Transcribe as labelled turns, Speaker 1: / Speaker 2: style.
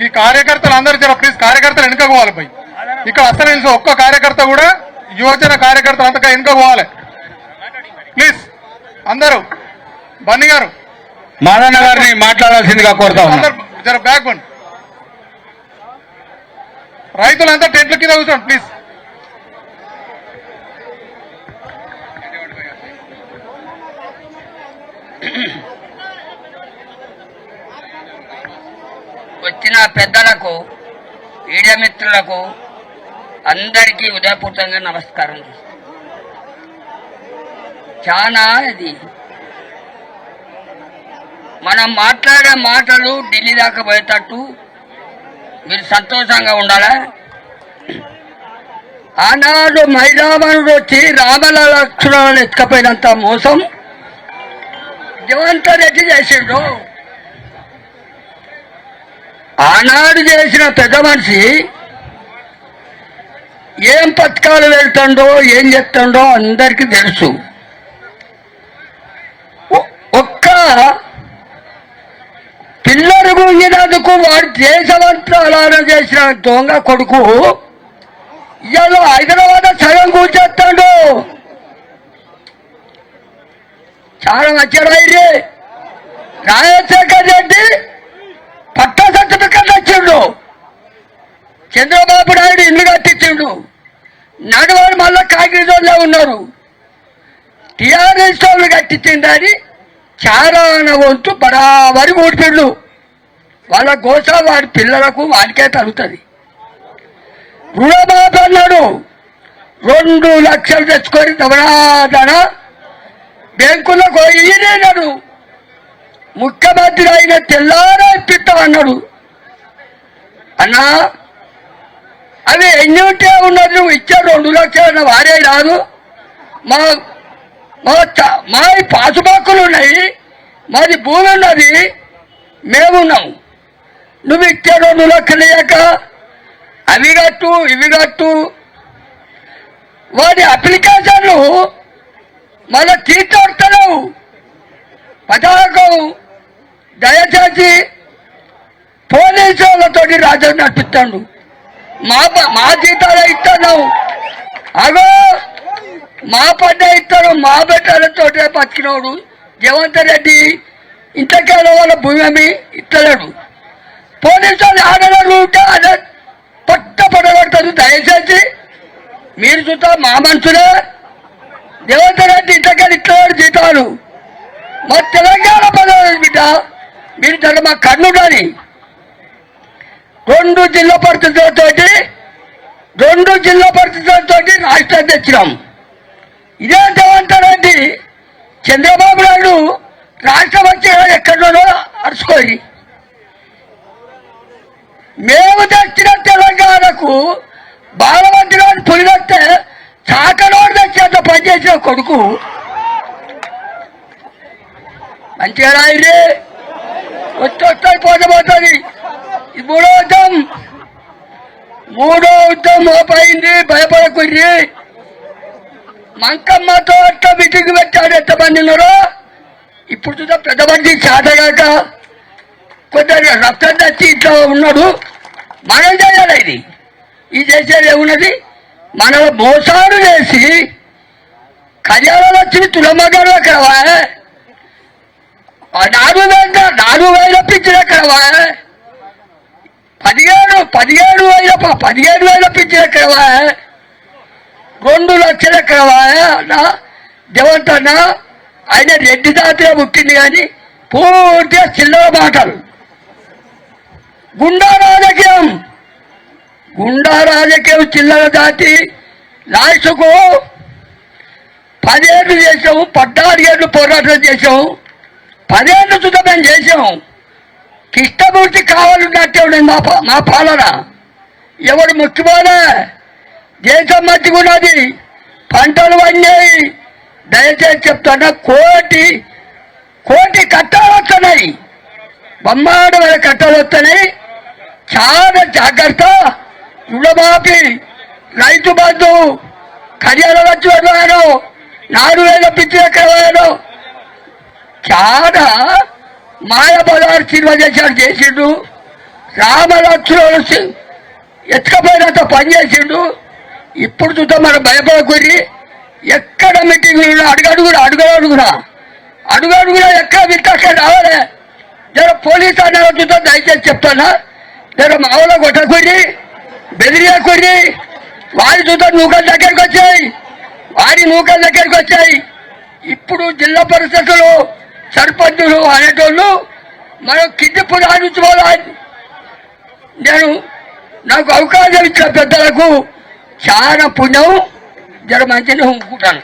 Speaker 1: ఈ కార్యకర్తలు అందరూ జర ప్లీజ్ కార్యకర్తలు వెనుక పోవాలి పోయి. ఇక్కడ అసలు తెలుసు ఒక్క కార్యకర్త కూడా యువజన కార్యకర్తలు అంతగా వెనుక పోవాలి ప్లీజ్. అందరూ బన్నీ గారు
Speaker 2: మాదన్న గారిని మాట్లాడాల్సిందిగా కోరుతా ఉన్నా.
Speaker 1: జర బ్యాక్ బండి. రైతులంతా టెంట్ల కింద కూర్చోండి ప్లీజ్.
Speaker 3: వచ్చిన పెద్దలకు మీడియా మిత్రులకు అందరికీ ఉదయపూర్వకంగా నమస్కారం. చాలా ఇది మనం మాట్లాడే మాటలు ఢిల్లీ దాకా పోయేటట్టు మీరు సంతోషంగా ఉండాలా. ఆనాడు మైదామనుడు వచ్చి రామల లక్ష్మణులను ఎత్తుకపోయినంత మోసం రేవంత్ రెడ్డి చేసిండు. ఆనాడు చేసిన పెద్ద మనిషి ఏం పథకాలు వెళ్తాడో ఏం చెప్తాడో అందరికీ తెలుసు. ఒక్క పిల్లలు గుంగినందుకు వాడు దేశమంతా అలానే చేసిన దొంగ కొడుకు ఇవాళ హైదరాబాద్ సగం కూర్చేస్తాడు. చాలా మంచిగా రాజశేఖర్ రెడ్డి పట్టా సర్టిఫికెట్ వచ్చిండు. చంద్రబాబు నాయుడు ఇల్లు కట్టించిండు. నడువారు మళ్ళా కాంగ్రెస్ ఉన్నారు. టీఆర్ఎస్ వాళ్ళు కట్టించిండని చాలా వంతు బరాబరి ఊడిపిండు. వాళ్ళ గోస వాడి పిల్లలకు వాడికే తగ్గుతుంది. రుణమాఫీ అన్నాడు. 2 లక్షలు తెచ్చుకొని దమనాదన బ్యాంకులకు ఈయనన్నాడు. ముఖ్యమంత్రి అయిన తెల్లారా ఇప్పిస్తామన్నాడు. అన్నా అవి ఎన్ని ఉంటే ఉన్నది, నువ్వు ఇచ్చే 2 లక్షలు వారే రాదు. మా పాసుబాకులు ఉన్నాయి, మాది భూమి ఉన్నది, మేమున్నాం. నువ్వు ఇచ్చే 2 లక్షలు ఇయ్యాక అవి కట్టు ఇవి కట్టు. వాడి అప్లికేషన్లు మళ్ళా తీర్చొడతావు. పతాకం దయచేసి పోలీసు వాళ్ళతోటి రాజ్యం నడిపిస్తాడు. మా జీతాలు ఇస్తాను, అగో మా పడ్డ ఇస్తాడు. మా బిడ్డలతో బతికినోడు రేవంత్ రెడ్డి ఇంతకాల వాళ్ళ భూమి ఇస్తలేడు. పోలీసు వాళ్ళు ఆడలు ఉంటే అదే పట్టబడతారు. దయచేసి మీరు చూస్తా మా మనుషులే. రేవంత్ రెడ్డి ఇంతకాల ఇస్తున్నాడు జీతాలు. మా తెలంగాణ పదవి బిడ్డ మీరు చల్ల మా కన్ను కానీ 2 జిల్లా పరిస్థితులతోటి రాష్ట్రాన్ని తెచ్చినాం. ఇదే రేవంత్ రెడ్డి చంద్రబాబు నాయుడు రాష్ట్రం వచ్చి ఎక్కడో అరుచుకోయి. మేము తెచ్చిన తెలంగాణకు బాలవంతుడు పులివస్తే చాకలోడు తెచ్చేంత పనిచేసిన కొడుకు మంచిగా రాయిరే. వస్తాయి పోతుంది. మూడో యుద్ధం మోపైంది. భయపడకుర్రి. మంకమ్మతో అట్లా మీటింగ్ పెట్టాడు. ఎంతమంది ఉన్నారో ఇప్పుడు చూద్దాం. పెద్ద మంది చాటగాక కొందరు రక్తం తెచ్చి ఇట్లా ఉన్నాడు. మనం చేయాలి. ఇది చేసేది ఏమున్నది? మన మోసాలు చేసి కళ్యాణాలు వచ్చి తులమగారు ఎక్కడవా? 4,000 పిచ్చిన ఎక్కడవా? 17,000 పిచ్చిన ఎక్కడవా? 2 లక్షలు ఎక్కడవా? అన్నా రేవంత్ అన్న ఆయన రెడ్డి జాతిలో పుట్టింది కానీ పూర్తిగా చిల్లర మాటలు. గుండా రాజకీయం చిల్లర జాతి. లాస్ట్కు 10 ఏళ్ళు చేసాము, 14 ఏళ్ళు పోరాటం చేసాము, 10 ఏళ్ళు సుధా మేము చేసాము. కృష్ణమూర్తి కావాలన్నట్టే ఉండేది మా పాలన. ఎవడు ముఖ్యమోలే. దేశం మంచిగా ఉన్నది, పంటలు పడినాయి. దయచేసి చెప్తున్నా, కోటి కట్టాలు వస్తున్నాయి. బొమ్మాడమైన కట్టాలు వస్తున్నాయి. చాలా జాగ్రత్త. రుణమాఫీ, రైతు బంధు, కళ్యాణ లక్ష్మి అడిగాను, 4,000 పిచ్చి ఎక్కడవాను. చాలా మాయ బజారు సినిమా చేశాడు. రామలక్ష్మణులు ఎత్తుకపోయినంత పనిచేసిండు. ఇప్పుడు చూద్దాం మనం భయపడకూరి. ఎక్కడ మీటింగ్లు అడుగడుగురా ఎక్కడ వింటే రావాలి. జర పోలీసు అన్నారు చూద్దాం. దయచేసి చెప్తానా, జర మామూలు కొట్టకూరి, బెదిరియకూరి. వారి చూద్దాం నూకల దగ్గరికి వచ్చాయి. ఇప్పుడు జిల్లా పరిషత్తులు సర్పంచులు అనేటోళ్ళు మనం కిడ్డిప్పు రాణించుకోవాలి. నాకు అవకాశం ఇచ్చిన పెద్దలకు చాలా పుణ్యం, జర మంచిగా ఉంచుకుంటాను.